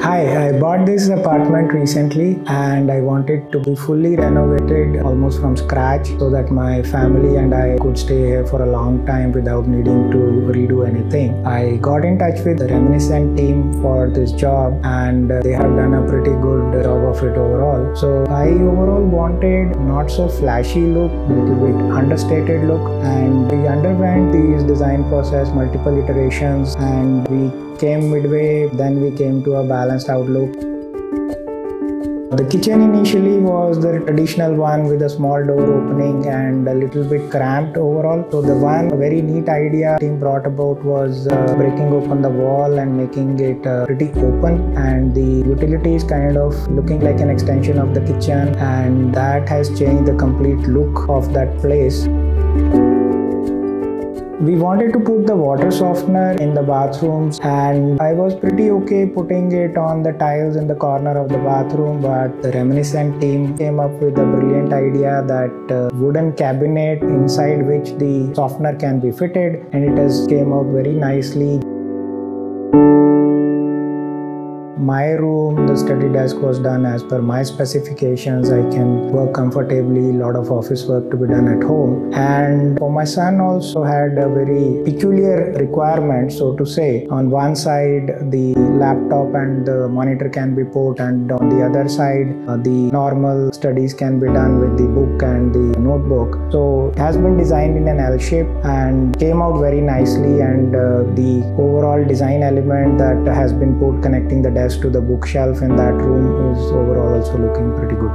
Hi, I bought this apartment recently and I wanted to be fully renovated almost from scratch so that my family and I could stay here for a long time without needing to redo anything. I got in touch with the Reminiscent team for this job and they have done a pretty good job of it overall. So I overall wanted not so flashy look, little bit understated look, and we underwent this design process multiple iterations and we came midway, then we came to a balanced outlook. The kitchen initially was the traditional one with a small door opening and a little bit cramped overall. So the one very neat idea team brought about was breaking open the wall and making it pretty open, and the utilities kind of looking like an extension of the kitchen, and that has changed the complete look of that place. We wanted to put the water softener in the bathrooms, and I was pretty okay putting it on the tiles in the corner of the bathroom, but the Reminiscent team came up with a brilliant idea that wooden cabinet inside which the softener can be fitted, and it has came out very nicely. My room, the study desk was done as per my specifications. I can work comfortably, a lot of office work to be done at home. And for my son also had a very peculiar requirement, so to say. On one side, the laptop and the monitor can be put, and on the other side, the normal studies can be done with the book and the notebook. So it has been designed in an L shape and came out very nicely, and the overall design element that has been put connecting the desk to the bookshelf in that room is overall also looking pretty good.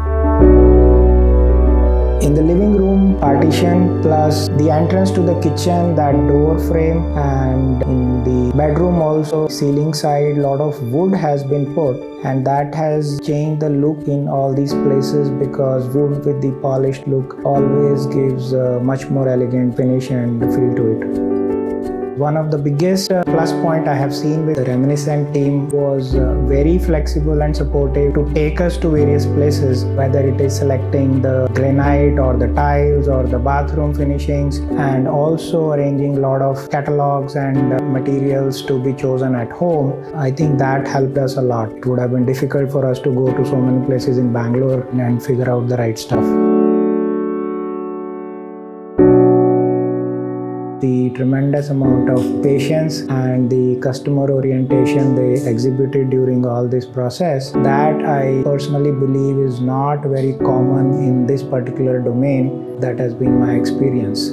In the living room, partition plus the entrance to the kitchen, that door frame, and in the bedroom also, ceiling side, lot of wood has been put, and that has changed the look in all these places because wood with the polished look always gives a much more elegant finish and feel to it. One of the biggest plus point I have seen with the Reminiscent team was very flexible and supportive to take us to various places, whether it is selecting the granite or the tiles or the bathroom finishings, and also arranging a lot of catalogs and materials to be chosen at home. I think that helped us a lot. It would have been difficult for us to go to so many places in Bangalore and figure out the right stuff. The tremendous amount of patience and the customer orientation they exhibited during all this process, that I personally believe is not very common in this particular domain. That has been my experience.